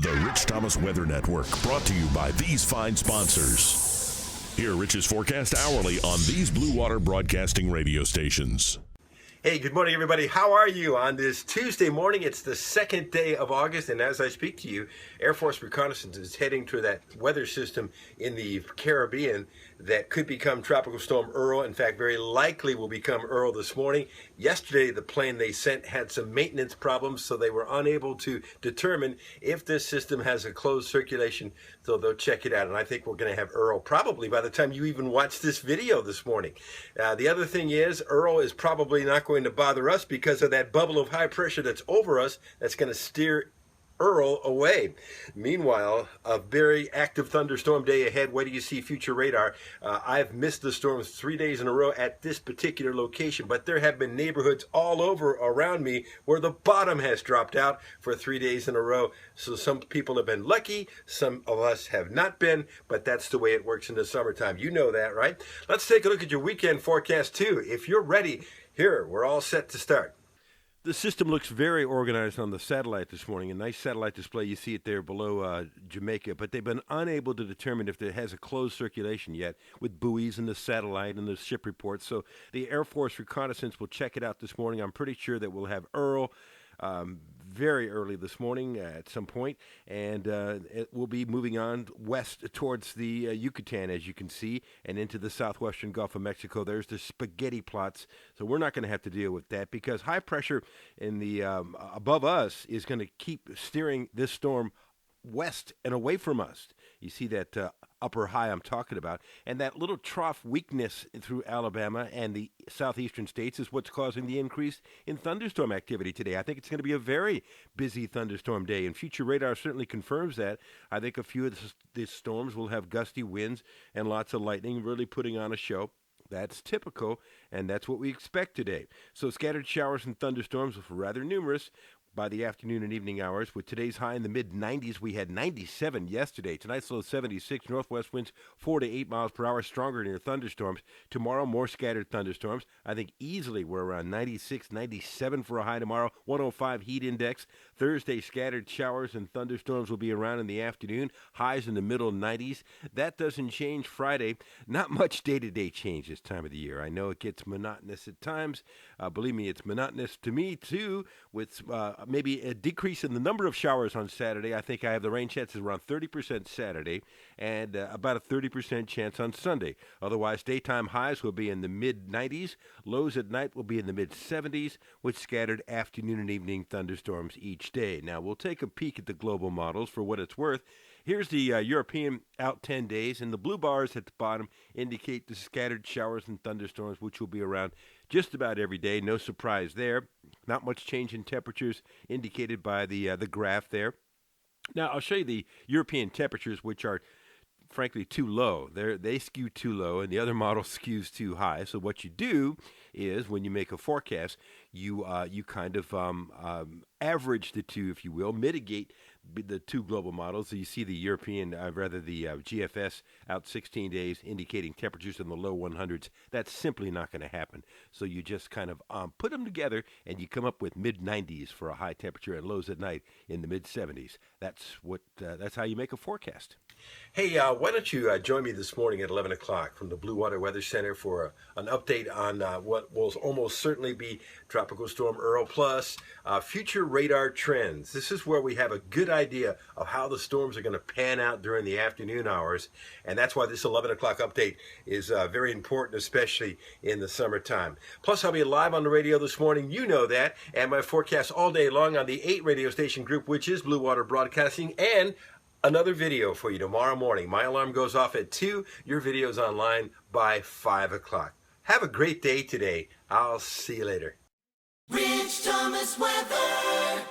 The Rich Thomas Weather Network, brought to you by these fine sponsors. Hear Rich's forecast hourly on these Blue Water Broadcasting radio stations. Hey, good morning, everybody. How are you on this Tuesday morning? It's the second day of August, and as I speak to you, Air Force reconnaissance is heading to that weather system in the Caribbean that could become Tropical Storm Earl. In fact, very likely will become Earl this morning. Yesterday, the plane they sent had some maintenance problems, so they were unable to determine if this system has a closed circulation, so they'll check it out. And I think we're going to have Earl probably by the time you even watch this video this morning. The other thing is, Earl is probably not going to bother us because of that bubble of high pressure that's over us that's going to steer Earl away. Meanwhile, a very active thunderstorm day ahead. Wait till you see future radar. I've missed the storms 3 days in a row at this particular location, but there have been neighborhoods all over around me where the bottom has dropped out for 3 days in a row. So some people have been lucky, some of us have not been, but that's the way it works in the summertime. You know that, right? Let's take a look at your weekend forecast too. If you're ready, here, we're all set to start. The system looks very organized on the satellite this morning. A nice satellite display. You see it there below Jamaica. But they've been unable to determine if it has a closed circulation yet with buoys and the satellite and the ship reports. So the Air Force reconnaissance will check it out this morning. I'm pretty sure that we'll have Earl very early this morning at some point, and it will be moving on west towards the Yucatan, as you can see, and into the southwestern Gulf of Mexico. There's the spaghetti plots, so we're not going to have to deal with that because high pressure in the above us is going to keep steering this storm west and away from us. You see that upper high I'm talking about, and that little trough weakness through Alabama and the southeastern states is what's causing the increase in thunderstorm activity today. I think it's going to be a very busy thunderstorm day, and future radar certainly confirms that. I think a few of these storms will have gusty winds and lots of lightning, really putting on a show. That's typical, and that's what we expect today. So scattered showers and thunderstorms are rather numerous by the afternoon and evening hours. With today's high in the mid-90s, we had 97 yesterday. Tonight's low 76. Northwest winds 4 to 8 miles per hour, stronger near thunderstorms. Tomorrow, more scattered thunderstorms. I think easily we're around 96, 97 for a high tomorrow. 105 heat index. Thursday, scattered showers and thunderstorms will be around in the afternoon. Highs in the middle 90s. That doesn't change Friday. Not much day-to-day change this time of the year. I know it gets monotonous at times. Believe me, it's monotonous to me, too, with maybe a decrease in the number of showers on Saturday. I think I have the rain chances around 30% Saturday and about a 30% chance on Sunday. Otherwise, daytime highs will be in the mid-90s. Lows at night will be in the mid-70s with scattered afternoon and evening thunderstorms each day. Now, we'll take a peek at the global models for what it's worth. Here's the European out 10 days, and the blue bars at the bottom indicate the scattered showers and thunderstorms, which will be around just about every day. No surprise there. Not much change in temperatures indicated by the graph there. Now, I'll show you the European temperatures, which are frankly too low. They skew too low, and the other model skews too high. So what you do is, when you make a forecast, you kind of average the two, if you will, mitigate the two global models. So you see the European, the GFS out 16 days indicating temperatures in the low 100s. That's simply not going to happen. So you just kind of put them together and you come up with mid-90s for a high temperature and lows at night in the mid-70s. That's how you make a forecast. Hey, why don't you join me this morning at 11 o'clock from the Blue Water Weather Center for an update on what will almost certainly be Tropical Storm Earl plus future radar trends. This is where we have a good idea of how the storms are going to pan out during the afternoon hours, and that's why this 11 o'clock update is very important, especially in the summertime. Plus, I'll be live on the radio this morning, you know that, and my forecast all day long on the 8 radio station group, which is Blue Water Broadcasting, and another video for you tomorrow morning. My alarm goes off at 2. Your video's online by 5 o'clock. Have a great day today. I'll see you later. Rich Thomas Weather.